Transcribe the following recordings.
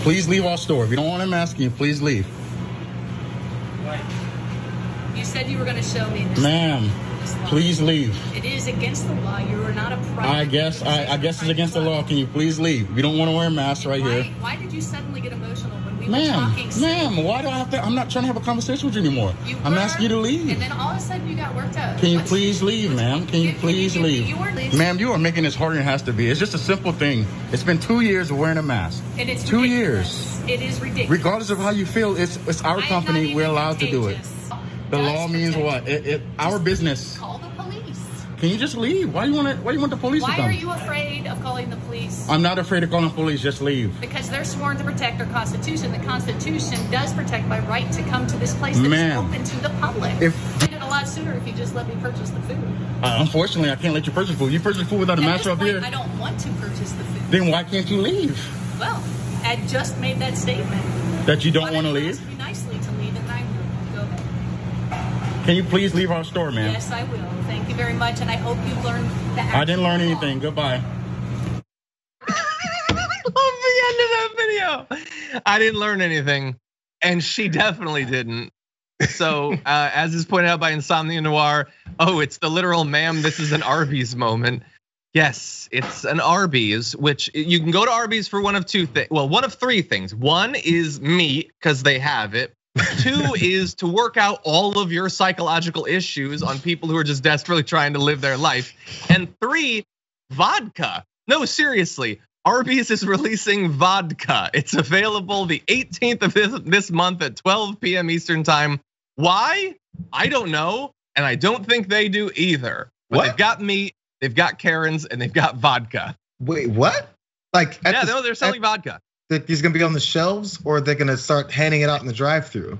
Please leave our store. If you don't want him asking you, please leave. You said you were going to show me this. Ma'am, please leave. It is against the law. You are not a private. I guess it's against the law. Can you please leave? We don't want to wear a mask right here. Why did you suddenly get emotional when we were talking? Ma'am, why do I have to? I'm not trying to have a conversation with you anymore. I'm asking you to leave. And then all of a sudden you got worked up. Can you please leave, ma'am? Can you please leave? Ma'am, you are making this harder than it has to be. It's just a simple thing. It's been 2 years of wearing a mask. And it's 2 years. It is ridiculous. Regardless of how you feel, it's our company. We're allowed to do it. The law means what? Our business. Call the police. Can you just leave? Why do you want the police to come? Why are you afraid of calling the police? I'm not afraid of calling the police. Just leave. Because they're sworn to protect our Constitution. The Constitution does protect my right to come to this place that is open to the public. I did it a lot sooner if you just let me purchase the food. Unfortunately, I can't let you purchase food. You purchase food without a mask up here. I don't want to purchase the food. Then why can't you leave? Well, I just made that statement. That you don't want to leave? Me nicely to leave, and I will. Go ahead. Can you please leave our store, ma'am? Yes, I will. Thank you very much, and I hope you learned the I didn't learn anything. Goodbye. I love the end of that video. I didn't learn anything, and she definitely didn't. So, as is pointed out by Insomnia Noir, it's the literal "ma'am, this is an Arby's" moment. Yes, it's an Arby's, which you can go to Arby's for one of two things. Well, one of three things. One is meat, because they have it. Two is to work out all of your psychological issues on people who are just desperately trying to live their life. And three, vodka. No, seriously, Arby's is releasing vodka. It's available the 18th of this month at 12 p.m. Eastern time. Why? I don't know, and I don't think they do either. But they've got meat. They've got Karens, and they've got vodka. Wait, what? Like, they're selling vodka. That he's gonna be on the shelves, or they're gonna start handing it out in the drive-through?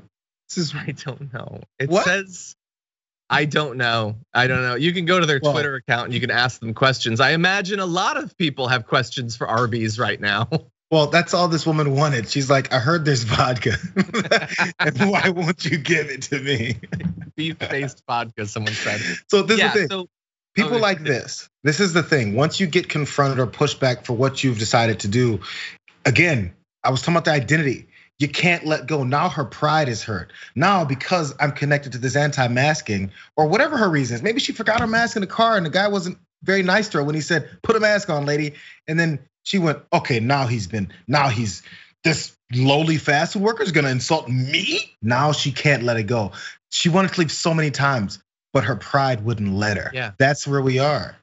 I don't know. It says, I don't know. You can go to their Twitter account and you can ask them questions. I imagine a lot of people have questions for Arby's right now. Well, that's all this woman wanted. She's like, I heard there's vodka, and why won't you give it to me? Beef-based vodka, someone said. So this is the thing. People like this is the thing. Once you get confronted or pushed back for what you've decided to do, again, I was talking about the identity. You can't let go. Now her pride is hurt. Now, because I'm connected to this anti-masking, or whatever her reasons, maybe she forgot her mask in the car and the guy wasn't very nice to her when he said, put a mask on, lady. And then she went, okay, now he's this lowly fast food worker is gonna insult me? Now she can't let it go. She wanted to leave so many times, but her pride wouldn't let her. Yeah. That's where we are.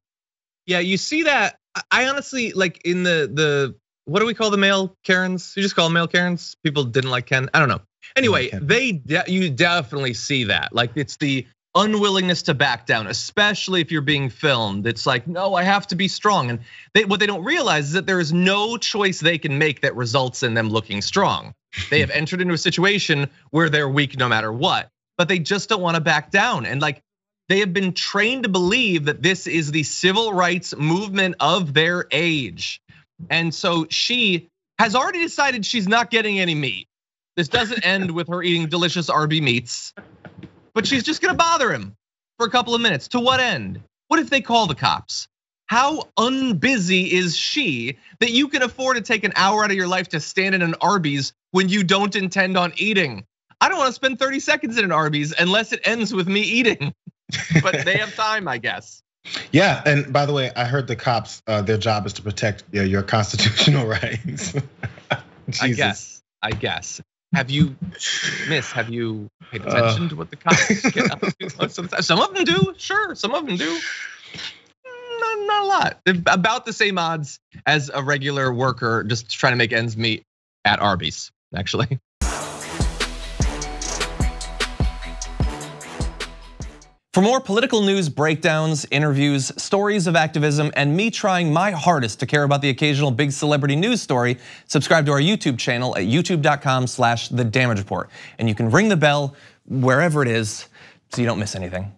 Yeah, you see that. I honestly, like in the what do we call the male Karens? You just call them male Karens? People didn't like Ken. I don't know. Anyway, you definitely see that. Like it's the unwillingness to back down, especially if you're being filmed. It's like, no, I have to be strong. And what they don't realize is that there is no choice they can make that results in them looking strong. They have entered into a situation where they're weak no matter what, but they just don't want to back down. And like they have been trained to believe that this is the civil rights movement of their age. And so she has already decided she's not getting any meat. This doesn't end with her eating delicious Arby meats, but she's just gonna bother him for a couple of minutes. To what end? What if they call the cops? How unbusy is she that you can afford to take an hour out of your life to stand in an Arby's when you don't intend on eating? I don't want to spend 30 seconds in an Arby's unless it ends with me eating, but they have time, I guess. Yeah, and by the way, I heard the cops, their job is to protect your constitutional rights. I guess. Have you paid attention to what the cops get up to? Some of them do, sure, some of them do. Not a lot. They're about the same odds as a regular worker just trying to make ends meet at Arby's, actually. For more political news breakdowns, interviews, stories of activism, and me trying my hardest to care about the occasional big celebrity news story, subscribe to our YouTube channel at youtube.com/The Damage Report. And you can ring the bell wherever it is so you don't miss anything.